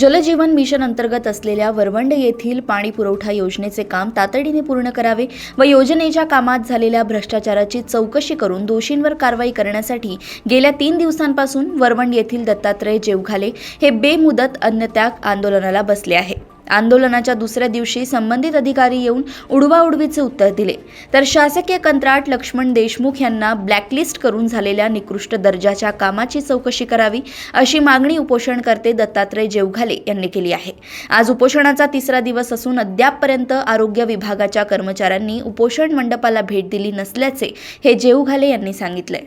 जलजीवन mission अंतर्गत असलेल्या वरवंड येथील पाणी पुरवठा योजनेचे काम तातडीने पूर्ण करावे व योजनेच्या कामात झालेल्या भ्रष्टाचाराची चौकशी करून दोषींवर कारवाई करण्यासाठी गेल्या 3 दिवसांपासून वरवंड येथील दत्तात्रय जेवघाले हे बेमुदत अन्नत्याग आंदोलनाला बसले आहे। आंदोलनाच्या दुसऱ्या दिवशी संबंधित अधिकारी येऊन उडवाउडवीचे उत्तर दिले, तर शासकीय कंत्राट लक्ष्मण देशमुख यांना ब्लॅकलिस्ट करून झालेल्या निकृष्ट दर्जाच्या कामाची चौकशी करावी अशी मागणी उपोषणकर्ते दत्तात्रय जेवघाले यांनी केली आहे। आज उपोषणाचा 3रा दिवस असून अद्यापपर्यंत आरोग्य विभागाच्या कर्मचाऱ्यांनी उपोषण मंडपाला भेट दिली नसल्याचे हे जेवघाले यांनी सांगितले।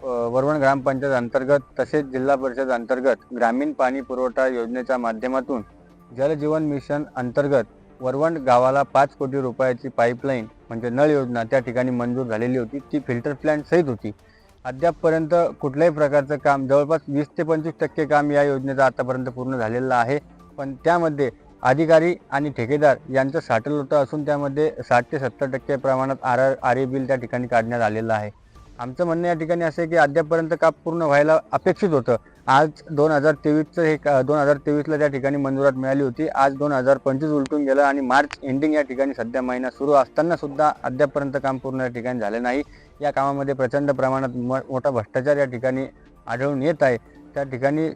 वरवंड ग्रामपंचायत अंतर्गत तसेच जिल्हा परिषद अंतर्गत ग्रामीण पाणी पुरवठा योजनेच्या माध्यमातून जलजीवन मिशन अंतर्गत वरवंड गावाला 5 कोटी रुपयाची पाईपलाईन म्हणजे नळ योजना त्या ठिकाणी मंजूर झालेली होती। ती फिल्टर प्लांट सहित होती। अद्यापपर्यंत कुठल्याही प्रकारचं काम जवळपास 20 ते 25% काम या योजनेचं आतापर्यंत पूर्ण झालेलं आहे। पण त्यामध्ये अधिकारी आणि ठेकेदार यांचं साठल होतं असून त्यामध्ये 60 ते 70% प्रमाणात आर बिल त्या ठिकाणी काढण्यात आलेलं आहे। आमचं म्हणणं या ठिकाणी असं आहे की अद्यापपर्यंत काम पूर्ण व्हायला अपेक्षित होतं। आज 2023चं हे 2023ला त्या ठिकाणी मंजुरात मिळाली होती। आज 2025 उलटून गेलं आणि मार्च एंडिंग या ठिकाणी सध्या महिना सुरू असताना सुद्धा अद्यापपर्यंत काम पूर्ण या ठिकाणी झाले नाही। या कामामध्ये प्रचंड प्रमाणात मोठा भ्रष्टाचार या ठिकाणी आढळून येत आहे। त्या ठिकाणी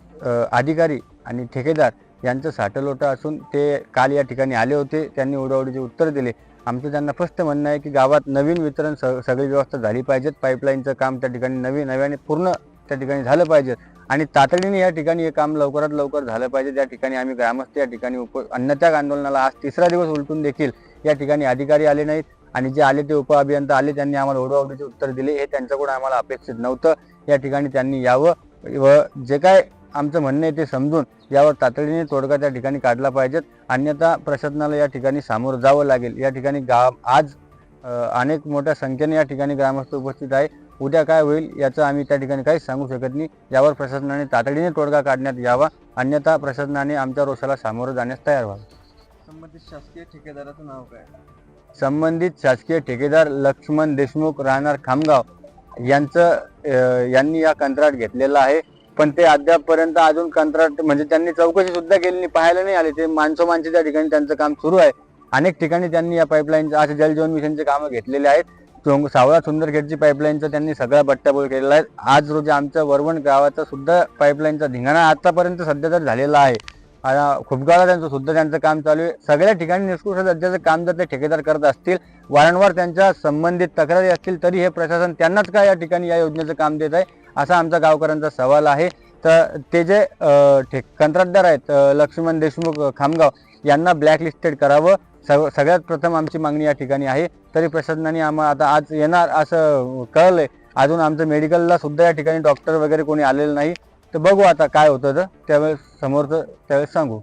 अधिकारी आणि ठेकेदार यांचं साठल होतं असून ते काल या ठिकाणी आले होते। त्यांनी उडवाउडीचे उत्तर दिले। आमचं त्यांना स्पष्ट म्हणणं आहे की गावात नवीन वितरण सगळी व्यवस्था झाली पाहिजे। पाईपलाईनचं काम त्या ठिकाणी नव्याने पूर्ण त्या ठिकाणी झालं पाहिजे आणि तातडीने या ठिकाणी हे काम लवकरात लवकर झालं पाहिजे। त्या ठिकाणी आम्ही ग्रामस्थ या ठिकाणी अन्नत्याग आंदोलनाला आज 3रा दिवस उलटून देखील या ठिकाणी अधिकारी आले नाहीत आणि जे आले ते उपअभियंता आले, त्यांनी आम्हाला उडवाउडीचे उत्तर दिले। हे त्यांच्याकडून आम्हाला अपेक्षित नव्हतं। या ठिकाणी त्यांनी यावं व जे काय आमचं म्हणणं आहे ते समजून यावर तातडीने तोडगा त्या ठिकाणी काढला पाहिजेत, अन्यथा प्रशासनाला या ठिकाणी सामोरं जावं लागेल। या ठिकाणी आज अनेक मोठ्या संख्येने या ठिकाणी ग्रामस्थ उपस्थित आहे। उद्या काय होईल याचं आम्ही त्या ठिकाणी काहीच सांगू शकत नाही। यावर प्रशासनाने तातडीने तोडगा काढण्यात यावा, अन्यथा प्रशासनाने आमच्या रोषाला सामोरं जाण्यास तयार व्हावं। संबंधित शासकीय ठेकेदाराचं नाव काय? संबंधित शासकीय ठेकेदार लक्ष्मण देशमुख राहणार खामगाव यांनी या कंत्राट घेतलेला आहे। पण ते अद्यापपर्यंत अजून कंत्राट म्हणजे त्यांनी चौकशी सुद्धा केली नाही, पाहायला नाही आले। ते माणसं त्या ठिकाणी त्यांचं काम सुरू आहे। अनेक ठिकाणी त्यांनी या पाईपलाईनचं असे जलजीवन मिशनचे कामं घेतलेले आहेत। सावळा सुंदरखेडची पाईपलाईनचं त्यांनी सगळा बट्ट्याबोळ केलेला आहे। आज रोजी आमच्या वरवंड गावाचा सुद्धा पाईपलाईनचा धिंगाणा आतापर्यंत सध्या तर झालेला आहे। खुपगावला त्यांचं काम चालू आहे। सगळ्या ठिकाणी निष्कृष्ट दर्जाचं काम जर ते ठेकेदार करत असतील, वारंवार त्यांच्या संबंधित तक्रारी असतील, तरी हे प्रशासन त्यांनाच काय या ठिकाणी या योजनेचं काम देत आहे असा आमचा गावकऱ्यांचा सवाल आहे। तर ते जे कंत्राटदार आहेत लक्ष्मण देशमुख खामगाव यांना ब्लॅकलिस्टेड करावं सगळ्यात प्रथम आमची मागणी या ठिकाणी आहे। तरी प्रशासनाने आम्हाला आता आज येणार असं कळलंय। अजून आमचं मेडिकलला सुद्धा या ठिकाणी डॉक्टर वगैरे कोणी आलेलं नाही। तर बघू आता काय होतं, तर त्यावेळेस त्यावेळेस सांगू।